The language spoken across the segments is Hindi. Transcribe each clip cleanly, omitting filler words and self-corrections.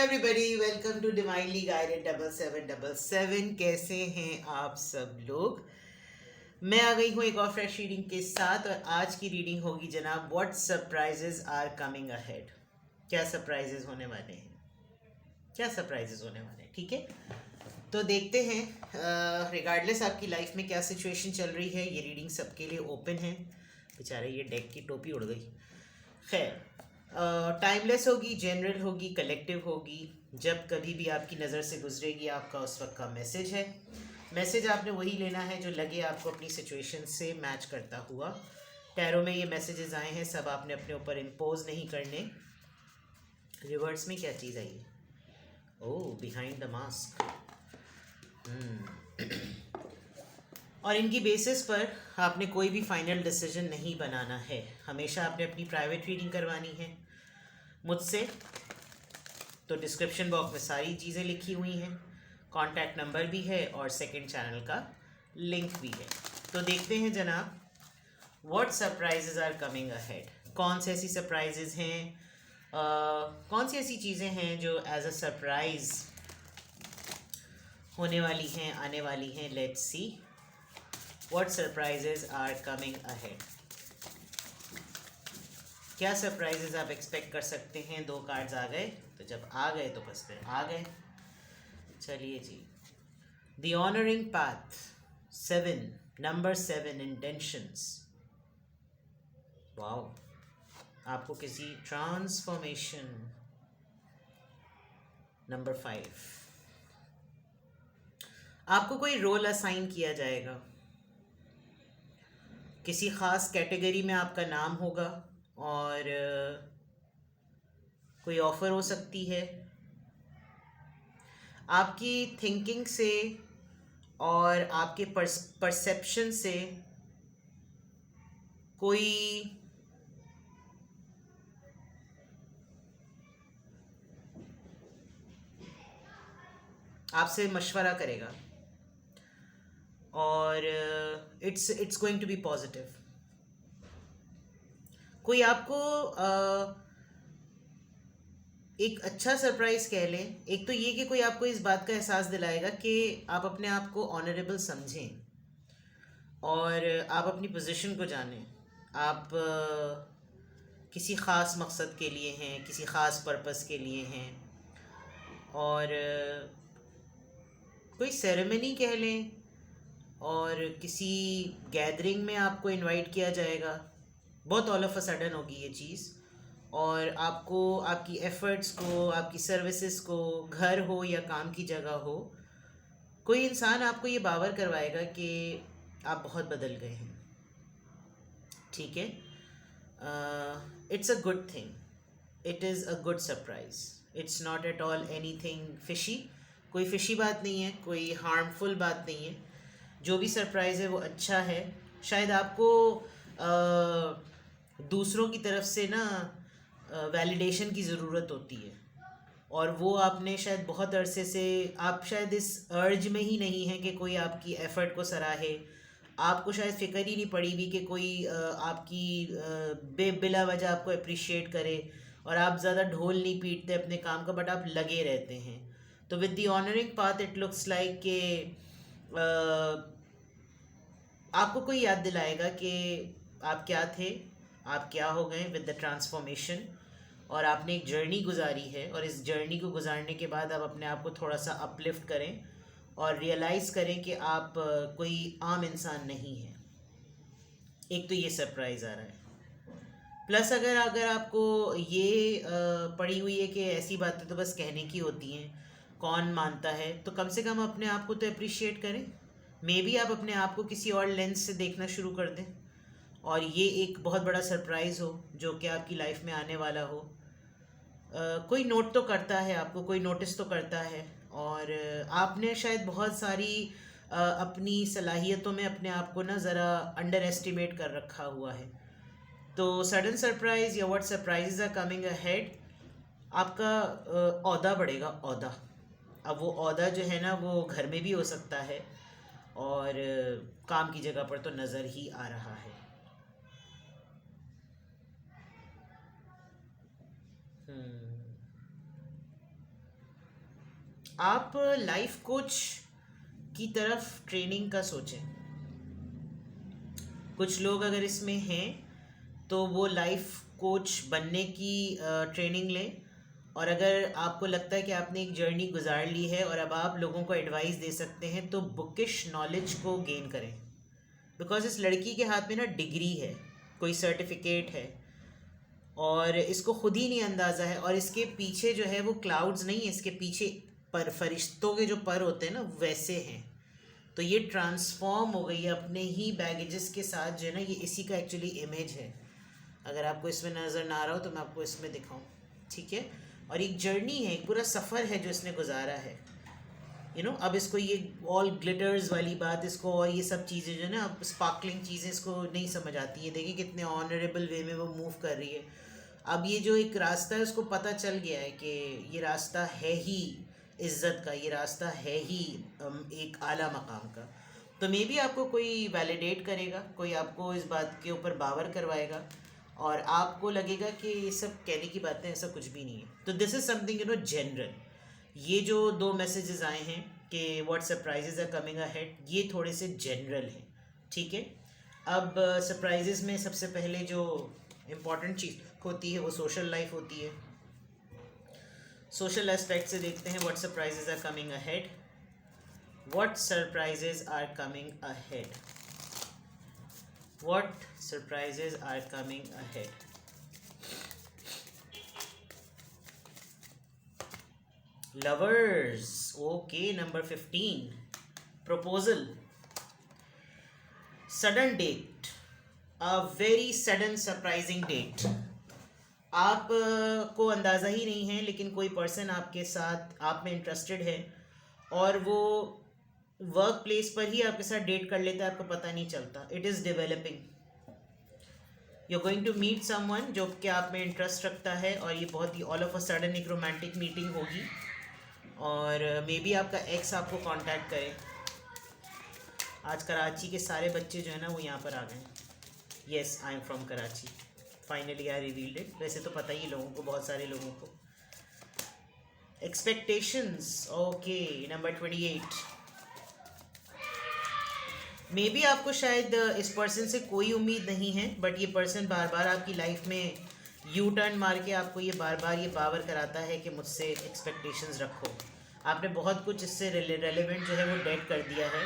Everybody, welcome to divinely guided 7777। कैसे हैं आप सब लोग। मैं आ गई हूँ एक और फ्रेश रीडिंग के साथ और आज की रीडिंग होगी जनाब what surprises are coming ahead. क्या सरप्राइजेज होने वाले हैं, क्या सरप्राइजेज होने वाले हैं। ठीक है, तो देखते हैं रिगार्डलेस आपकी लाइफ में क्या सिचुएशन चल रही है। ये रीडिंग सबके लिए ओपन है। बेचारे ये डेक की टोपी उड़ गई। खैर, टाइमलेस होगी, जनरल होगी, कलेक्टिव होगी। जब कभी भी आपकी नज़र से गुजरेगी आपका उस वक्त का मैसेज है। मैसेज आपने वही लेना है जो लगे आपको अपनी सिचुएशन से मैच करता हुआ। टैरो में ये मैसेजेस आए हैं, सब आपने अपने ऊपर इम्पोज नहीं करने। रिवर्स में क्या चीज़ आई है? ओह, बिहाइंड द मास्क। और इनकी बेसिस पर आपने कोई भी फाइनल डिसीजन नहीं बनाना है। हमेशा आपने अपनी प्राइवेट रीडिंग करवानी है मुझसे। तो डिस्क्रिप्शन बॉक्स में सारी चीज़ें लिखी हुई हैं, कॉन्टैक्ट नंबर भी है और सेकंड चैनल का लिंक भी है। तो देखते हैं जनाब what surprises are coming ahead. कौन सी ऐसी सरप्राइजेज हैं, कौन सी ऐसी चीज़ें हैं जो एज अ सरप्राइज होने वाली हैं, आने वाली हैं। Let's see what surprises are coming ahead. क्या सरप्राइजेज आप एक्सपेक्ट कर सकते हैं। दो कार्ड्स आ गए, तो जब आ गए तो बस फिर आ गए। चलिए जी, द ऑनरिंग पाथ 7, नंबर 7, इंटेंशंस। वाओ, आपको किसी ट्रांसफॉर्मेशन। नंबर 5, आपको कोई रोल असाइन किया जाएगा। किसी ख़ास कैटेगरी में आपका नाम होगा और कोई ऑफ़र हो सकती है। आपकी थिंकिंग से और आपके परसेप्शन से कोई आपसे मशवरा करेगा और it's going to be positive. कोई आपको एक अच्छा सरप्राइज कह लें। एक तो ये कि कोई आपको इस बात का एहसास दिलाएगा कि आप अपने आप को ऑनरेबल समझें और आप अपनी पोजीशन को जानें। आप किसी ख़ास मकसद के लिए हैं, किसी ख़ास पर्पस के लिए हैं और कोई सेरेमनी कह लें और किसी गैदरिंग में आपको इनवाइट किया जाएगा। बहुत ऑल ऑफ अ सडन होगी ये चीज़ और आपको आपकी एफ़र्ट्स को, आपकी सर्विसेज को, घर हो या काम की जगह हो, कोई इंसान आपको ये बावर करवाएगा कि आप बहुत बदल गए हैं। ठीक है, it's a good thing, it is a good surprise. It's not at all any thing fishy. कोई फिशी बात नहीं है, कोई हार्मफुल बात नहीं है। जो भी सरप्राइज़ है वो अच्छा है। शायद आपको दूसरों की तरफ से ना वैलिडेशन की ज़रूरत होती है और वो आपने शायद बहुत अरसे से, आप शायद इस अर्ज में ही नहीं है कि कोई आपकी एफ़र्ट को सराहे। आपको शायद फ़िक्र ही नहीं पड़ी भी कि कोई आपकी बिला वजह आपको अप्रिशिएट करे और आप ज़्यादा ढोल नहीं पीटते अपने काम का, बट आप लगे रहते हैं। तो with the honouring path it looks like के आपको कोई याद दिलाएगा कि आप क्या थे, आप क्या हो गए विद द ट्रांसफॉर्मेशन। और आपने एक जर्नी गुजारी है और इस जर्नी को गुजारने के बाद आप अपने आप को थोड़ा सा अपलिफ्ट करें और रियलाइज़ करें कि आप कोई आम इंसान नहीं हैं। एक तो ये सरप्राइज़ आ रहा है। प्लस अगर अगर आपको ये पड़ी हुई है कि ऐसी बातें तो बस कहने की होती हैं, कौन मानता है, तो कम से कम अपने आप को तो अप्रिशिएट करें। मे बी आप अपने आप को किसी और लेंस से देखना शुरू कर दें और ये एक बहुत बड़ा सरप्राइज़ हो जो कि आपकी लाइफ में आने वाला हो। कोई नोट तो करता है आपको, कोई नोटिस तो करता है और आपने शायद बहुत सारी अपनी सलाहियतों में अपने आप को ना ज़रा अंडर एस्टिमेट कर रखा हुआ है। तो सडन सरप्राइज़ या what surprises are coming ahead, आपका ओहदा बढ़ेगा, ओहदा। अब वो ओहदा जो है ना वो घर में भी हो सकता है और काम की जगह पर तो नज़र ही आ रहा है। आप लाइफ कोच की तरफ ट्रेनिंग का सोचें। कुछ लोग अगर इसमें हैं तो वो लाइफ कोच बनने की ट्रेनिंग लें, और अगर आपको लगता है कि आपने एक जर्नी गुजार ली है और अब आप लोगों को एडवाइस दे सकते हैं तो बुकिश नॉलेज को गेन करें। बिकॉज इस लड़की के हाथ में ना डिग्री है, कोई सर्टिफिकेट है, और इसको खुद ही नहीं अंदाज़ा है, और इसके पीछे जो है वो क्लाउड्स नहीं है, इसके पीछे पर फरिश्तों के जो पर होते हैं ना वैसे हैं। तो ये ट्रांसफॉर्म हो गई है अपने ही बैगेजेस के साथ जो है ना, ये इसी का एक्चुअली इमेज है। अगर आपको इसमें नज़र ना आ रहा हो तो मैं आपको इसमें दिखाऊं, ठीक है। और एक जर्नी है, एक पूरा सफ़र है जो इसने गुजारा है, अब इसको ये ऑल ग्लिटर्स वाली बात इसको और ये सब चीज़ें जो है ना, अब स्पार्कलिंग चीज़ें इसको नहीं समझ आती है। देखिए कितने ऑनरेबल वे में वो मूव कर रही है। अब ये जो एक रास्ता है उसको पता चल गया है कि ये रास्ता है ही इज़्ज़त का, ये रास्ता है ही एक आला मकाम का। तो मे बी आपको कोई वैलिडेट करेगा, कोई आपको इस बात के ऊपर बावर करवाएगा, और आपको लगेगा कि ये सब कहने की बातें, ऐसा कुछ भी नहीं है। तो दिस इज़ समथिंग जनरल। ये जो 2 मैसेजेस आए हैं कि what surprises are coming ahead, ये थोड़े से जनरल हैं, ठीक है। अब सरप्राइजेज में सबसे पहले जो इम्पॉर्टेंट चीज़ होती है वो सोशल लाइफ होती है। सोशल एस्पेक्ट से देखते हैं what surprises are coming ahead. What surprises are coming ahead, what surprises are coming ahead. Lovers, okay, number 15, proposal, sudden date, a very sudden surprising date. आप को अंदाज़ा ही नहीं है, लेकिन कोई पर्सन आपके साथ आप में इंटरेस्टेड है और वो वर्क प्लेस पर ही आपके साथ डेट कर लेता है, आपको पता नहीं चलता। It is developing, you are going to meet someone जो कि आप में इंटरेस्ट रखता है, और ये बहुत ही ऑल ऑफ अ सडन एक रोमांटिक मीटिंग होगी, और मे बी आपका एक्स आपको कांटेक्ट करे। आज कराची के सारे बच्चे जो है ना वो यहाँ पर आ गए। Yes, I am from Karachi, finally I revealed it. वैसे तो पता ही लोगों को, बहुत सारे लोगों को। Expectations, okay, number 28। May be आपको शायद इस पर्सन से कोई उम्मीद नहीं है, बट ये पर्सन बार बार आपकी लाइफ में यू टर्न मार के आपको ये बार बार ये बावर कराता है कि मुझसे एक्सपेक्टेशंस रखो। आपने बहुत कुछ इससे रेलेवेंट जो है वो डेड कर दिया है,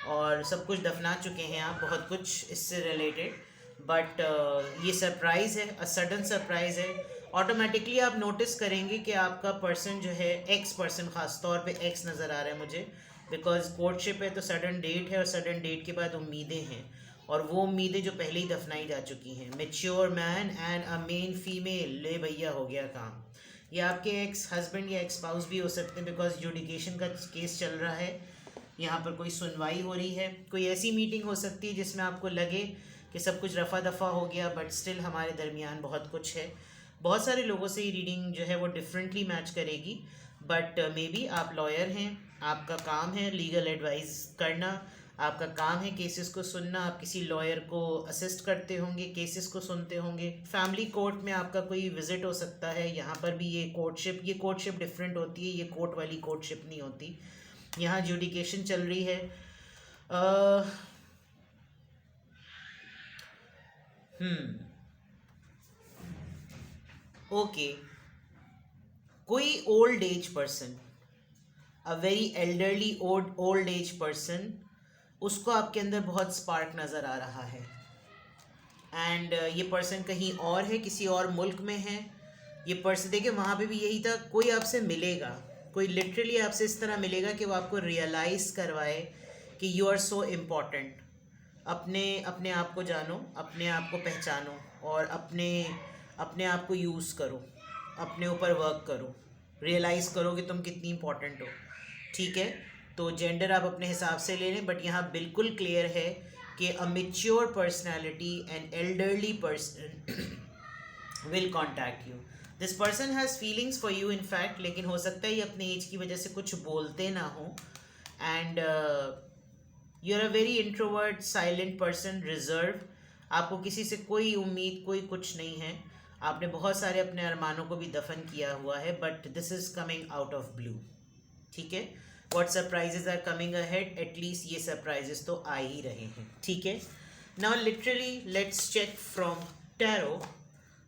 और सब कुछ दफना चुके हैं आप, बहुत कुछ इससे रिलेटेड। बट ये सरप्राइज़ है, अ सडन सरप्राइज़ है। ऑटोमेटिकली आप नोटिस करेंगे कि आपका पर्सन जो है, एक्स पर्सन, ख़ास तौर पे एक्स नज़र आ रहा है मुझे, बिकॉज कोर्टशिप है तो सडन डेट है, और सडन डेट के बाद उम्मीदें हैं, और वो उम्मीदें जो पहले ही दफनाई जा चुकी हैं। Mature man and a main female, ले भैया हो गया काम। ये आपके एक्स हस्बैंड या एक्स स्पाउस भी हो सकते हैं, बिकॉज जुडिकेशन का केस चल रहा है, यहाँ पर कोई सुनवाई हो रही है। कोई ऐसी मीटिंग हो सकती है जिसमें आपको लगे कि सब कुछ रफ़ा दफ़ा हो गया, बट स्टिल हमारे दरमियान बहुत कुछ है। बहुत सारे लोगों से ये रीडिंग जो है वो डिफरेंटली मैच करेगी, बट मे बी आप लॉयर हैं, आपका काम है लीगल एडवाइस करना, आपका काम है केसेस को सुनना, आप किसी लॉयर को असिस्ट करते होंगे, केसेस को सुनते होंगे। फैमिली कोर्ट में आपका कोई विजिट हो सकता है, यहाँ पर भी ये कोर्टशिप डिफरेंट होती है, ये कोर्ट वाली कोर्टशिप नहीं होती। यहाँ जुडिकेशन चल रही है। ओके, कोई old age person, a very elderly old age person, उसको आपके अंदर बहुत स्पार्क नज़र आ रहा है। एंड ये पर्सन कहीं और है, किसी और मुल्क में है। ये पर्सन, देखिए वहाँ पे भी यही था, कोई आपसे मिलेगा, कोई लिटरली आपसे इस तरह मिलेगा कि वो आपको रियलाइज़ करवाए कि यू आर सो इम्पॉर्टेंट। अपने अपने आप को जानो, अपने आप को पहचानो, और अपने अपने आप को यूज़ करो, अपने ऊपर वर्क करो, रियलाइज़ करो कि तुम कितनी इम्पोर्टेंट हो, ठीक है। तो जेंडर आप अपने हिसाब से ले लें, बट यहाँ बिल्कुल क्लियर है कि a mature personality and elderly person will contact you. This person has feelings for you in fact, लेकिन हो सकता है ये अपने एज की वजह से कुछ बोलते ना हो। And you are a very introvert, silent person, reserved. आपको किसी से कोई उम्मीद, कोई कुछ नहीं है। आपने बहुत सारे अपने अरमानों को भी दफन किया हुआ है, but this is coming out of blue. ठीक है, what surprises are coming ahead, at least ये सरप्राइजेस तो आ ही रहे हैं, ठीक है। Now literally let's check from tarot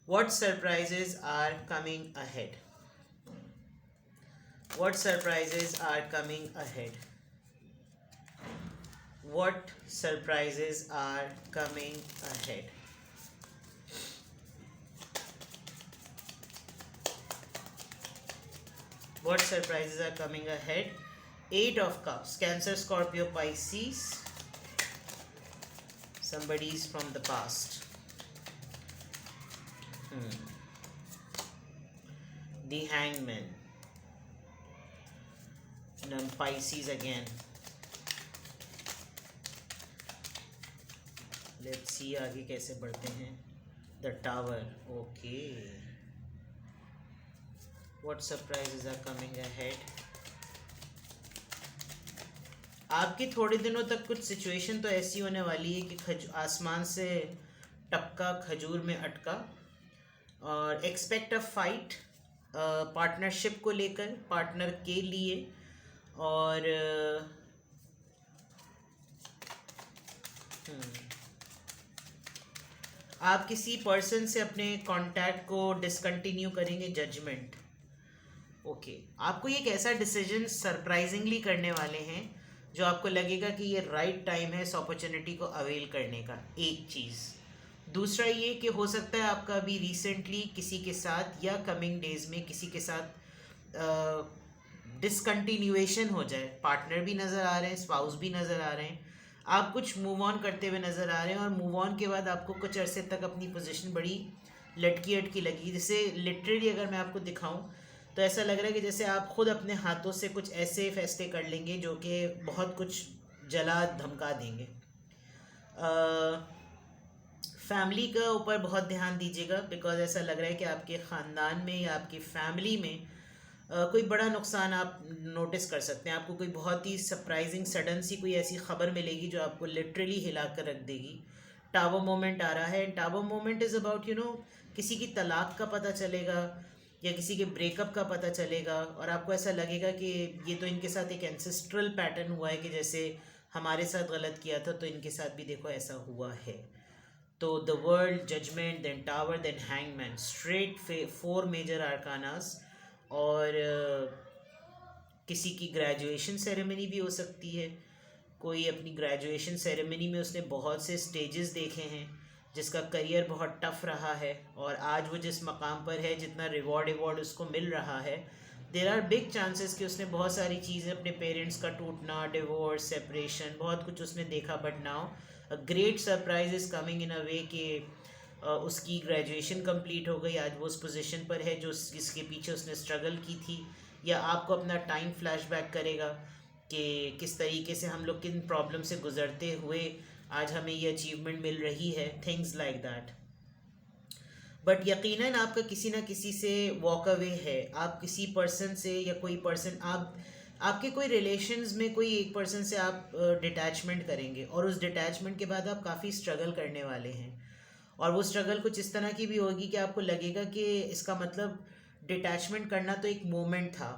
what surprises are coming ahead, what surprises are coming ahead, what surprises are coming ahead. What surprises are coming ahead? Eight of Cups, Cancer, Scorpio, Pisces. Somebody's from the past. The Hangman. And then Pisces again. Let's see आगे कैसे बढ़ते हैं। The tower, okay, what surprises are coming ahead. आपकी थोड़े दिनों तक कुछ सिचुएशन तो ऐसी होने वाली है कि आसमान से टपका खजूर में अटका, और एक्सपेक्ट अ फाइट पार्टनरशिप को लेकर, पार्टनर के लिए, और आप किसी पर्सन से अपने कांटेक्ट को डिसकंटिन्यू करेंगे, जजमेंट, ओके। आपको ये एक ऐसा डिसीजन सरप्राइजिंगली करने वाले हैं जो आपको लगेगा कि ये राइट टाइम है इस अपॉर्चुनिटी को अवेल करने का, एक चीज़। दूसरा ये कि हो सकता है आपका अभी रिसेंटली किसी के साथ या कमिंग डेज में किसी के साथ डिसकंटिन्यूएशन हो जाए, पार्टनर भी नज़र आ रहे हैं, स्पाउस भी नज़र आ रहे हैं, आप कुछ मूव ऑन करते हुए नज़र आ रहे हैं, और मूव ऑन के बाद आपको कुछ अरसे तक अपनी पोजीशन बड़ी लटकी अटकी लगी। जैसे लिटरली अगर मैं आपको दिखाऊं तो ऐसा लग रहा है कि जैसे आप खुद अपने हाथों से कुछ ऐसे फैसले कर लेंगे जो कि बहुत कुछ जला धमका देंगे। फैमिली का ऊपर बहुत ध्यान दीजिएगा, बिकॉज ऐसा लग रहा है कि आपके ख़ानदान में या आपकी फैमिली में कोई बड़ा नुकसान आप नोटिस कर सकते हैं। आपको कोई बहुत ही सरप्राइजिंग सडन सी कोई ऐसी खबर मिलेगी जो आपको लिटरली हिला कर रख देगी। टावर मोमेंट आ रहा है, टावर मोमेंट इज़ अबाउट किसी की तलाक का पता चलेगा या किसी के ब्रेकअप का पता चलेगा, और आपको ऐसा लगेगा कि ये तो इनके साथ एक एंसेस्ट्रल पैटर्न हुआ है कि जैसे हमारे साथ गलत किया था तो इनके साथ भी देखो ऐसा हुआ है। तो the world, judgement, then tower, then hangman, straight 4 major arcanas, और किसी की ग्रेजुएशन सेरेमनी भी हो सकती है। कोई अपनी ग्रेजुएशन सेरेमनी में उसने बहुत से स्टेजेस देखे हैं, जिसका करियर बहुत टफ रहा है, और आज वो जिस मकाम पर है, जितना रिवॉर्ड उसको मिल रहा है, देर आर बिग चांसेस कि उसने बहुत सारी चीज़ें, अपने पेरेंट्स का टूटना, डिवोर्स, सेपरेशन, बहुत कुछ उसने देखा, but now a great surprise is coming in a way कि उसकी ग्रेजुएशन कंप्लीट हो गई, आज वो उस पोजीशन पर है जो जिसके पीछे उसने स्ट्रगल की थी, या आपको अपना टाइम फ्लैशबैक करेगा कि किस तरीके से हम लोग किन प्रॉब्लम से गुजरते हुए आज हमें ये अचीवमेंट मिल रही है, थिंग्स लाइक दैट। बट यकीनन आपका किसी ना किसी से वॉक अवे है, आप किसी पर्सन से या कोई पर्सन, आपके कोई रिलेशंस में कोई एक पर्सन से आप डिटैचमेंट करेंगे, और उस डिटैचमेंट के बाद आप काफ़ी स्ट्रगल करने वाले हैं, और वो स्ट्रगल कुछ इस तरह की भी होगी कि आपको लगेगा कि इसका मतलब डिटैचमेंट करना तो एक मोमेंट था,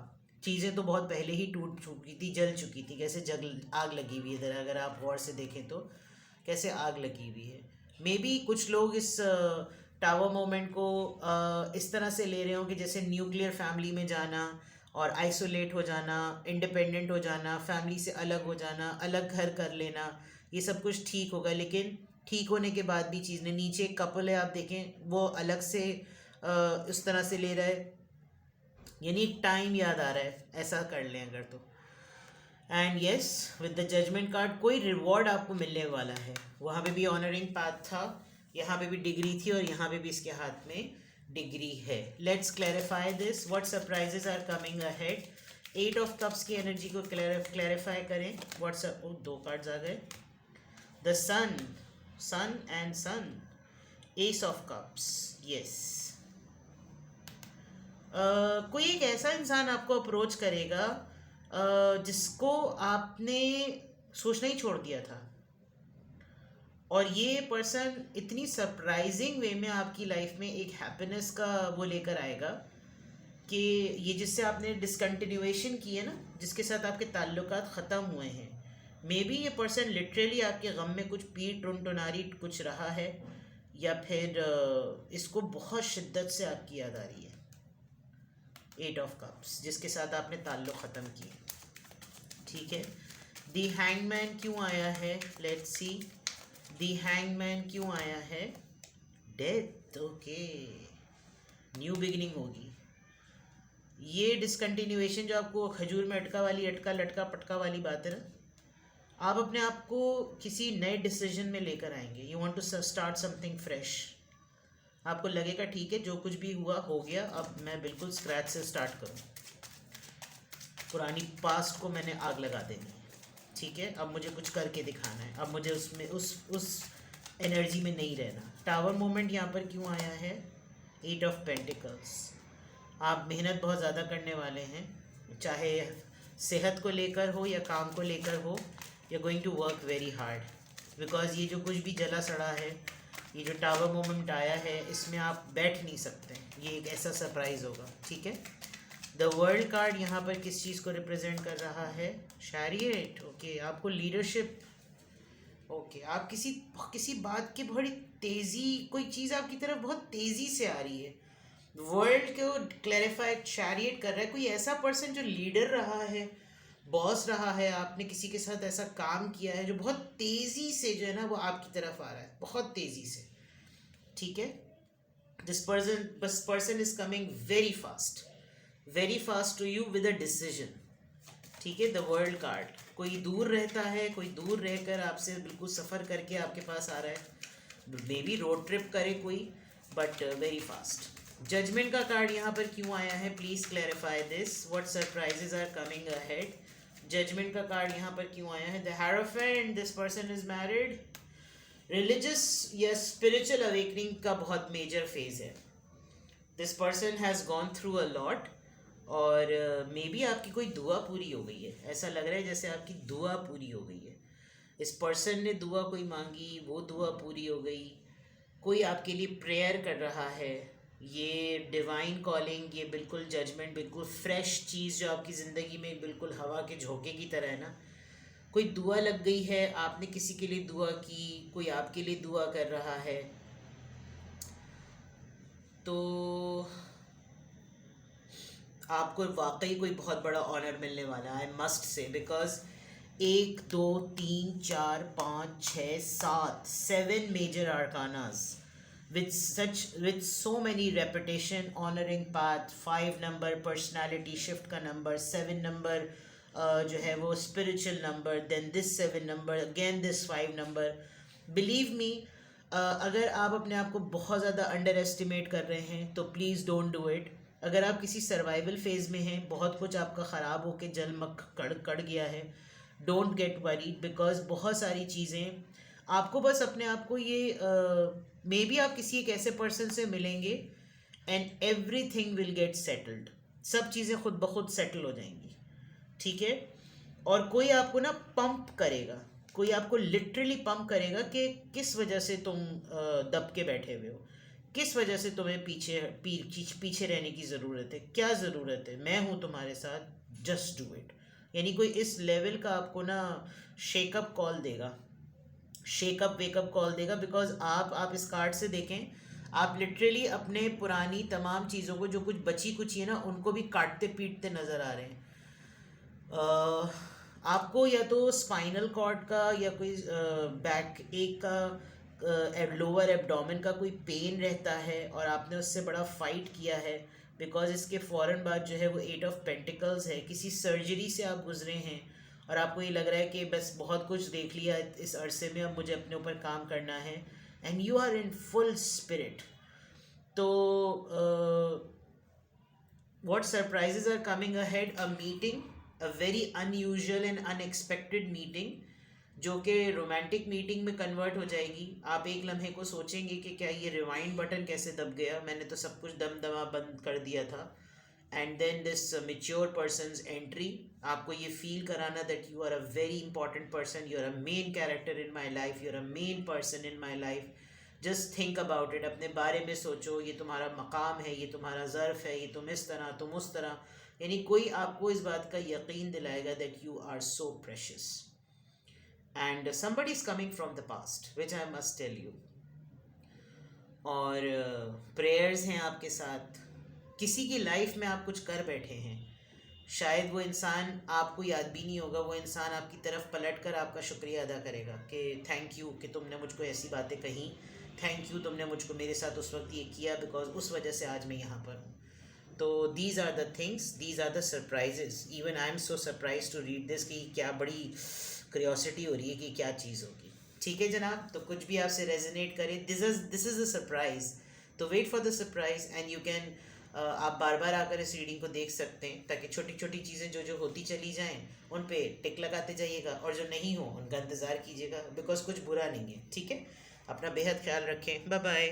चीज़ें तो बहुत पहले ही टूट चुकी थी, जल चुकी थी, कैसे आग लगी हुई है इधर, अगर आप गौर से देखें तो कैसे आग लगी हुई है। मे बी कुछ लोग इस टावर मोमेंट को इस तरह से ले रहे हो कि जैसे न्यूक्लियर फैमिली में जाना और आइसोलेट हो जाना, इंडिपेंडेंट हो जाना, फैमिली से अलग हो जाना, अलग घर कर लेना, ये सब कुछ ठीक होगा, लेकिन ठीक होने के बाद भी चीज़ ने, नीचे एक कपल है आप देखें, वो अलग से उस तरह से ले रहा है, यानी टाइम याद आ रहा है, ऐसा कर लें अगर तो। And yes, with the judgement card कोई रिवॉर्ड आपको मिलने वाला है। वहाँ पे भी ऑनरिंग पाथ था, यहाँ पे भी डिग्री थी, और यहाँ पे भी इसके हाथ में डिग्री है। Let's clarify this, what surprises are coming ahead. 8 of cups की एनर्जी को क्लैरिफाई करें। व्हाट्स 2 कार्ड्स आ गए, the sun and sun, ace of cups, yes. कोई एक ऐसा इंसान आपको अप्रोच करेगा जिसको आपने सोचना ही छोड़ दिया था, और ये पर्सन इतनी सरप्राइजिंग वे में आपकी लाइफ में एक हैप्पीनेस का वो लेकर आएगा कि ये जिससे आपने डिसकंटिन्यूएशन की है ना, जिसके साथ आपके ताल्लुकात ख़त्म हुए हैं, मे बी ये पर्सन लिटरली आपके गम में कुछ पीट टुनटुनारी कुछ रहा है, या फिर इसको बहुत शिद्दत से आपकी याद आ रही है। 8 ऑफ कप्स, जिसके साथ आपने ताल्लुक ख़त्म किए, ठीक है। दी हैंगमैन क्यों आया है, लेट्स सी। दी हैंगमैन क्यों आया है, डेथ, ओके, न्यू बिगिनिंग होगी। ये डिसकंटिन्यूएशन जो आपको खजूर में अटका वाली, अटका लटका पटका वाली बात है ना, आप अपने आप को किसी नए डिसीजन में लेकर आएंगे। You want to start something fresh. आपको लगेगा ठीक है, जो कुछ भी हुआ हो गया, अब मैं बिल्कुल स्क्रैच से स्टार्ट करूँ, पुरानी पास्ट को मैंने आग लगा देनी है, ठीक है। अब मुझे कुछ करके दिखाना है, अब मुझे उसमें उस एनर्जी में नहीं रहना। टावर मोमेंट यहाँ पर क्यों आया है, 8 ऑफ पेंटिकल्स। आप मेहनत बहुत ज़्यादा करने वाले हैं, चाहे सेहत को लेकर हो या काम को लेकर हो, you are going to work very hard, because ये जो कुछ भी जला सड़ा है, ये जो टावर मोमेंट आया है, इसमें आप बैठ नहीं सकते, ये एक ऐसा सरप्राइज़ होगा, ठीक है। द वर्ल्ड कार्ड यहाँ पर किस चीज़ को रिप्रेजेंट कर रहा है, शैरियट, ओके। आपको लीडरशिप, ओके, आप किसी बात की बड़ी तेज़ी, कोई चीज़ आपकी तरफ बहुत तेज़ी से आ रही है, वर्ल्ड को क्लैरिफाई शैरियट कर रहा है। कोई ऐसा पर्सन जो लीडर रहा है, बॉस रहा है, आपने किसी के साथ ऐसा काम किया है जो बहुत तेज़ी से जो है ना वो आपकी तरफ आ रहा है, बहुत तेज़ी से, ठीक है। This person is coming very fast to you with a decision, ठीक है। द वर्ल्ड कार्ड, कोई दूर रहता है, कोई दूर रहकर आपसे बिल्कुल सफ़र करके आपके पास आ रहा है, मे बी रोड ट्रिप करे कोई, बट वेरी फास्ट। जजमेंट का कार्ड यहाँ पर क्यों आया है, please clarify this, what surprises are coming ahead. Judgement का कार्ड यहाँ पर क्यों आया है, the hierophant, this person is married. Religious या स्पिरिचुअल अवेकनिंग का बहुत मेजर फेज है, this person has gone through a lot, और मे बी आपकी कोई दुआ पूरी हो गई है, ऐसा लग रहा है जैसे आपकी दुआ पूरी हो गई है। इस पर्सन ने दुआ कोई मांगी, वो दुआ पूरी हो गई, कोई आपके लिए प्रेयर कर रहा है, ये डिवाइन कॉलिंग, ये बिल्कुल जजमेंट, बिल्कुल फ्रेश चीज़ जो आपकी ज़िंदगी में बिल्कुल हवा के झोंके की तरह है ना, कोई दुआ लग गई है, आपने किसी के लिए दुआ की, कोई आपके लिए दुआ कर रहा है, तो आपको वाकई कोई बहुत बड़ा ऑनर मिलने वाला है, I must say, because 1 2 3 4 5 6 7 7 major arcanas with so many repetition, honoring path, 5 number personality shift का नंबर, 7 नंबर जो है वो spiritual number, then this 7 number, again this 5 number. Believe me, अगर आप अपने आप को बहुत ज़्यादा अंडर एस्टिमेट कर रहे हैं तो प्लीज़ डोंट डू इट। अगर आप किसी सर्वाइवल फेज़ में हैं, बहुत कुछ आपका ख़राब होकर जलमग कड़ गया है, डोंट गेट वरीड, बिकॉज बहुत सारी चीज़ें आपको बस अपने आप को ये मे बी आप किसी एक ऐसे पर्सन से मिलेंगे and every thing will get settled, सब चीज़ें खुद ब खुद सेटल हो जाएंगी, ठीक है। और कोई आपको ना पंप करेगा, कोई आपको लिटरली पंप करेगा कि किस वजह से तुम दब के बैठे हुए हो, किस वजह से तुम्हें पीछे रहने की ज़रूरत है, क्या ज़रूरत है, मैं हूँ तुम्हारे साथ, जस्ट डू इट। यानी कोई इस लेवल का आपको ना शेकअप कॉल देगा, शेकअप वेकअप कॉल देगा, बिकॉज आप इस कार्ड से देखें, आप लिटरली अपने पुरानी तमाम चीज़ों को जो कुछ बची कुछ है ना, उनको भी काटते पीटते नज़र आ रहे हैं। आपको या तो स्पाइनल कॉर्ड का या कोई बैक एक का लोअर एब्डोमेन का कोई पेन रहता है और आपने उससे बड़ा फाइट किया है, बिकॉज इसके फ़ौरन बाद जो है वो 8 ऑफ पेंटिकल्स है, किसी सर्जरी से आप गुजरे हैं और आपको ये लग रहा है कि बस बहुत कुछ देख लिया इस अरसे में, अब मुझे अपने ऊपर काम करना है, and you are in full spirit. तो what surprises are coming ahead, a meeting, a very unusual and unexpected meeting, जो कि रोमांटिक मीटिंग में कन्वर्ट हो जाएगी। आप एक लम्हे को सोचेंगे कि क्या ये रिवाइंड बटन कैसे दब गया, मैंने तो सब कुछ दमदमा बंद कर दिया था। And then this mature person's entry, आपको ये फील कराना that you are a very important person, you are a main character in my life, you are a main person in my life, just think about it, अपने बारे में सोचो, ये तुम्हारा मकाम है, ये तुम्हारा ज़र्फ़ है, ये तुम इस तरह, तुम उस तरह। यानी कोई आपको इस बात का यकीन दिलाएगा that you are so precious and somebody is coming from the past which I must tell you। और प्रेयर्स हैं आपके साथ, किसी की लाइफ में आप कुछ कर बैठे हैं, शायद वो इंसान आपको याद भी नहीं होगा, वो इंसान आपकी तरफ पलट कर आपका शुक्रिया अदा करेगा कि थैंक यू कि तुमने मुझको ऐसी बातें कहीं, थैंक यू तुमने मुझको मेरे साथ उस वक्त ये किया, बिकॉज उस वजह से आज मैं यहाँ पर हूँ। तो these are the things, these are the surprises. Even I am so surprise to read this कि क्या बड़ी क्यूरियोसिटी हो रही है कि क्या चीज़ होगी। ठीक है जनाब, तो कुछ भी आपसे रेजोनेट करे, दिस इज़ अ सरप्राइज, तो wait for the surprise and you can आप बार बार आकर इस रीडिंग को देख सकते हैं, ताकि छोटी छोटी चीज़ें जो जो होती चली जाएं उन पे टिक लगाते जाइएगा, और जो नहीं हो उनका इंतज़ार कीजिएगा, बिकॉज कुछ बुरा नहीं है। ठीक है, अपना बेहद ख्याल रखें, बाय बाय।